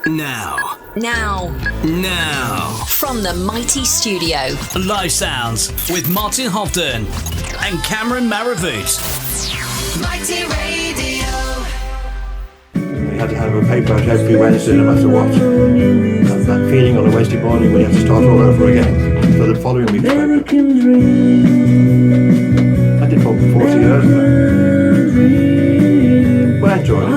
Now. From the mighty studio. Live Sounds with Martin Hovden and Cameron Maerevoet. Mighty Radio. We had to have a paper out every Wednesday no matter what. And that feeling on a Wednesday morning when you have to start all over again for the following week's paper. I did for 40 years now. Well, I enjoyed it.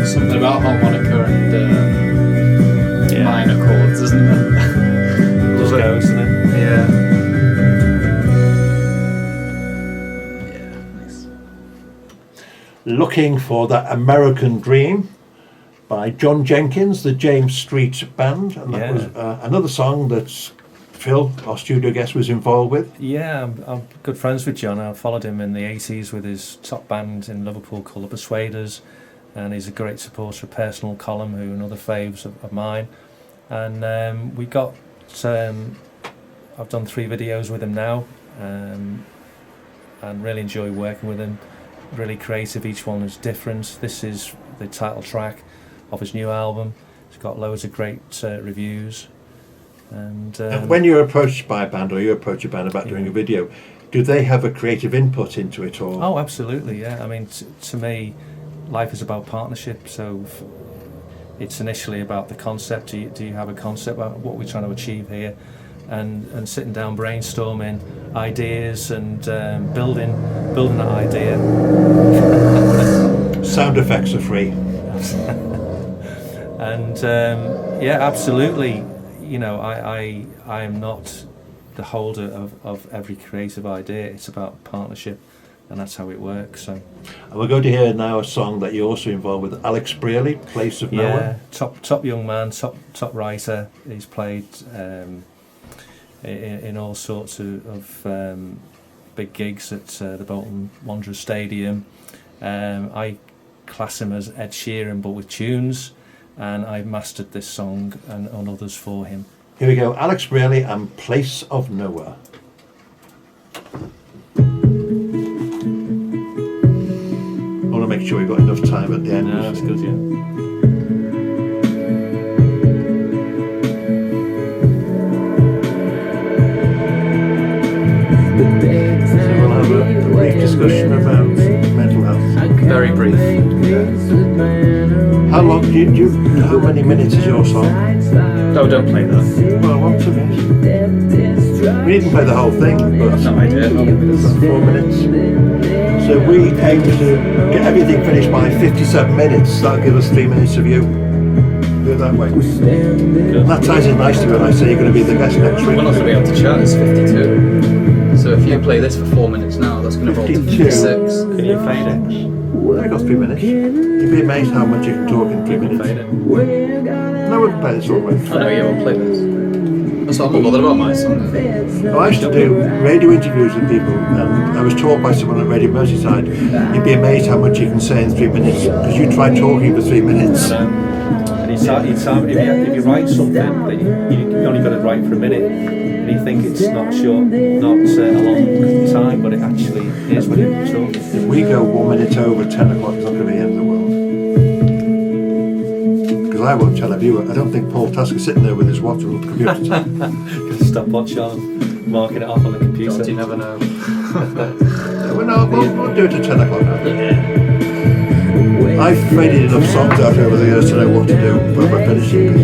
Something about harmonica and minor chords, isn't there? Just goes, isn't it? Yeah. Yeah, nice. Looking for That American Dream by John Jenkins, the James Street Band. And that was another song that Phil, our studio guest, was involved with. Yeah, I'm good friends with John. I followed him in the 80s with his top band in Liverpool called The Persuaders, and he's a great supporter of Personal Column, who are another faves of mine. And we got, I've done 3 videos with him now, and really enjoy working with him. Really creative, each one is different. This is the title track of his new album. It's got loads of great reviews. And when you're approached by a band, or you approach a band about doing a video, do they have a creative input into it? Or Oh, absolutely, yeah. I mean, to me, life is about partnership. So it's initially about the concept. Do you have a concept about what we're trying to achieve here? And sitting down, brainstorming ideas and building that idea. Sound effects are free. And yeah, absolutely. You know, I am not the holder of every creative idea. It's about partnership, and that's how it works. So, and we're going to hear now a song that you're also involved with, Alex Brearley, Place of Nowhere. Top young man, top writer. He's played in all sorts of big gigs at the Bolton Wanderers Stadium. I class him as Ed Sheeran, but with tunes. And I mastered this song and others for him. Here we go, Alex Brearley and Place of Nowhere. I want to make sure we've got enough time at the end. No, that's good, yeah. So we'll have a brief discussion about mental health. Very brief. How long how many minutes is your song? Oh, don't play that. Well, 1 2 minutes. We didn't play the whole thing, but No idea. about 4 minutes. So we aim to get everything finished by 57 minutes. That'll give us 3 minutes of you. Do it that way. And that ties in nicely when I say you're going to be the guest next week. We're not going to be able to chat, it's 52. So if you play this for 4 minutes now, that's going to roll to 56. Can you fade it? I got 3 minutes. You'd be amazed how much you can talk in 3 minutes. Fade it. No, we can play this all the way. I know you won't play this. That's what I'm not bothered about my song. I used to do radio interviews with people, and I was told by someone at Radio Merseyside, you'd be amazed how much you can say in 3 minutes, because you try talking for 3 minutes. And if you write something that you only got to write for a minute, and you think it's not short, not a long time, but it actually is when you're talking. If we go 1 minute over 10 o'clock, it's not going to be the end of the world. Because I won't tell a viewer. I don't think Paul Tasker's sitting there with his watch on the computer time. Stopwatch on, marking it off on the computer. God, you never know. We'll do it at 10 o'clock now. I've faded enough songs out over the years to know what to do when we're finishing.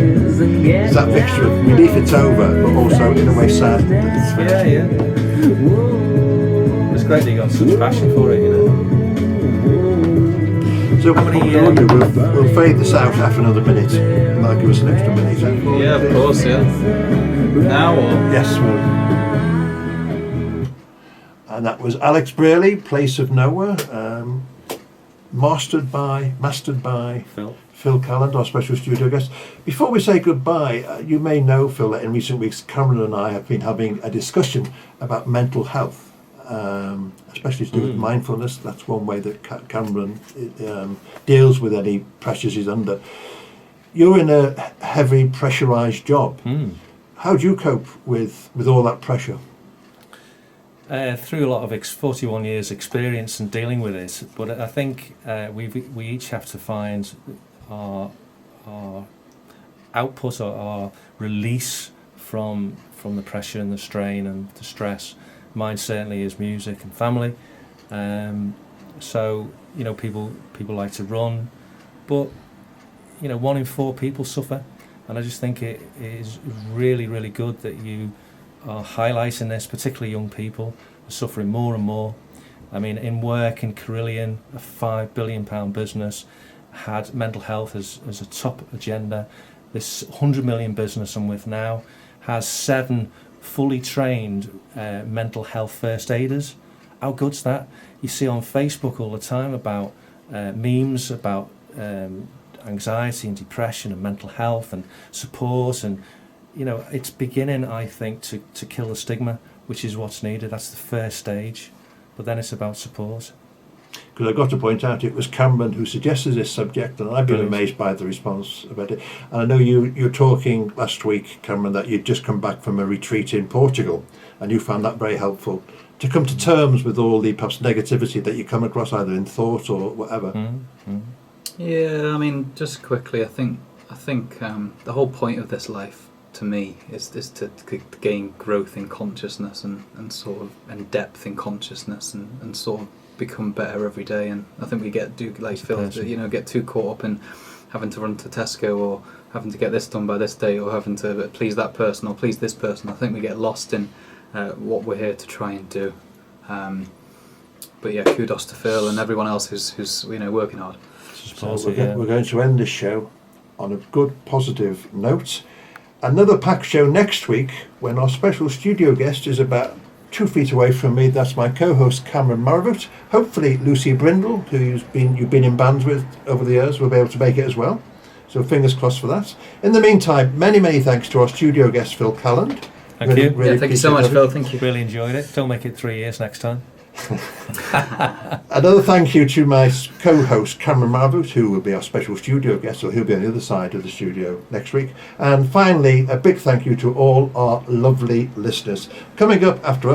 It's that mixture of relief it's over, but also in a way sad that it's finished. Yeah. It's great that you got such passion for it, you know. So what we'll fade this out half another minute, and that'll give us an extra minute. Yeah, of course, yeah. Now or? Yes, and that was Alex Brearley, Place of Nowhere, mastered by Phil Calland, our special studio guest. Before we say goodbye, you may know, Phil, that in recent weeks Cameron and I have been having a discussion about mental health. Especially to do with mindfulness. That's one way that Cameron deals with any pressures he's under. You're in a heavy pressurised job. How do you cope with all that pressure? Through a lot of 41 years experience in dealing with it, but I think we each have to find our output or our release from the pressure and the strain and the stress. Mine certainly is music and family. So people like to run, but 1 in 4 people suffer, and I just think it is really, really good that you are highlighting this, particularly young people are suffering more and more. I mean, in work in Carillion, a £5 billion business, had mental health as a top agenda. This 100 million business I'm with now has 7 fully trained mental health first aiders. How good's that? You see on Facebook all the time about memes about anxiety and depression and mental health and support, and it's beginning, I think, to kill the stigma, which is what's needed. That's the first stage, but then it's about support. Because I've got to point out, it was Cameron who suggested this subject, and I've been Brilliant. amazed by the response about it. And I know you were talking last week, Cameron, that you'd just come back from a retreat in Portugal, and you found that very helpful to come to terms with all the perhaps negativity that you come across either in thought or whatever. Mm-hmm. Yeah, I mean, just quickly, I think the whole point of this life, to me, is to gain growth in consciousness and sort of and depth in consciousness and sort of become better every day. And I think we get too caught up in having to run to Tesco or having to get this done by this day or having to please that person or please this person. I think we get lost in what we're here to try and do. But yeah, kudos to Phil and everyone else who's working hard. So we're going to end this show on a good positive note. Another packed show next week when our special studio guest is about 2 feet away from me. That's my co-host Cameron Maerevoet. Hopefully Lucy Brindle, who you've been in bands with over the years, will be able to make it as well. So fingers crossed for that. In the meantime, many, many thanks to our studio guest Phil Calland. Thank you. Really thank you so much, Phil. Thank you. Really enjoyed it. Don't make it 3 years next time. Another thank you to my co-host Cameron Maerevoet, who will be our special studio guest, so he'll be on the other side of the studio next week. And finally, a big thank you to all our lovely listeners. Coming up after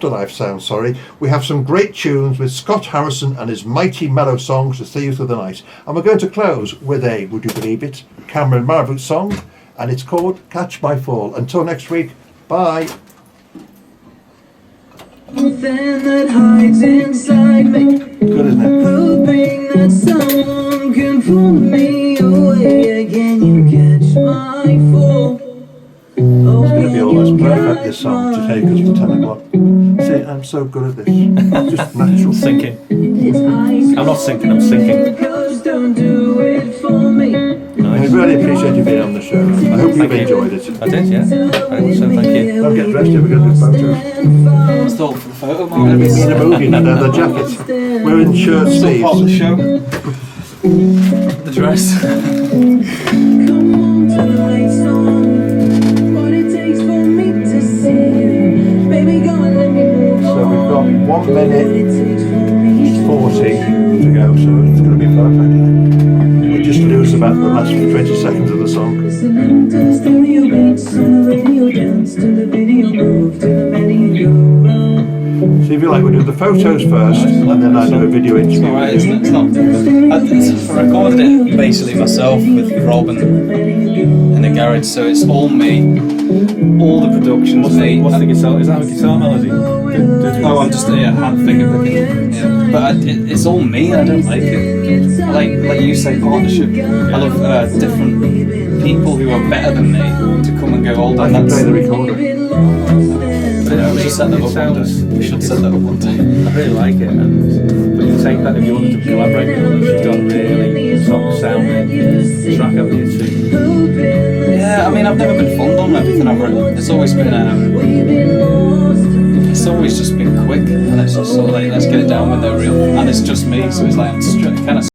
Live Sound, we have some great tunes with Scott Harrison and his mighty mellow songs to see you through the night. And we're going to close with a, would you believe it, Cameron Maerevoet song, and it's called Catch My Fall. Until next week, bye. Something that hides inside me, Good, isn't it? hoping that someone can pull me away again. You catch my fall. It's going to be almost perfect, this song, to take us to 10 o'clock. See, I'm so good at this. Just natural. Sinking. I'm not sinking, I'm sinking. Don't do it for me. I really appreciate you being on the show. I hope you've enjoyed it. I did, yeah. Very much so, thank you. Don't get dressed, we're going to do photos. Stole for the photo, We're going to be in a movie in a leather jacket. We're in shirt Still part of the sleeves. show. The dress. Come on to the lights on. What it takes for me to see you. Baby, go and let me move on. So we've got 1 What minute it takes for me 40 to go, so it's going to be perfect. We'll just lose about the last 20 seconds of the song. Listening to the stereo beats on the radio, dance to the video, move to the merry-go-round. So if you like, we'll do the photos first, and then I do a video It's interview. alright, isn't it? It's not. I recorded it basically myself with Rob in the garage, so it's all me. All the production's me. What's the guitar? Is that a guitar melody? Oh, I'm just hand finger picking. Yeah. But it's all me, and I don't like it. I like you say, partnership. I love different people who are better than me to come and go, hold I on, can that's... play the recorder. We should set that up one day. We should set that up one day. I really like it, but you take that if you wanted to collaborate with others. You've done really top sounding track over here too. Yeah, I mean, I've never been fond on everything I've written. It's always been, it's always just been quick, and it's just sort of like, let's get it down with no real, and it's just me, so it's like I'm kind of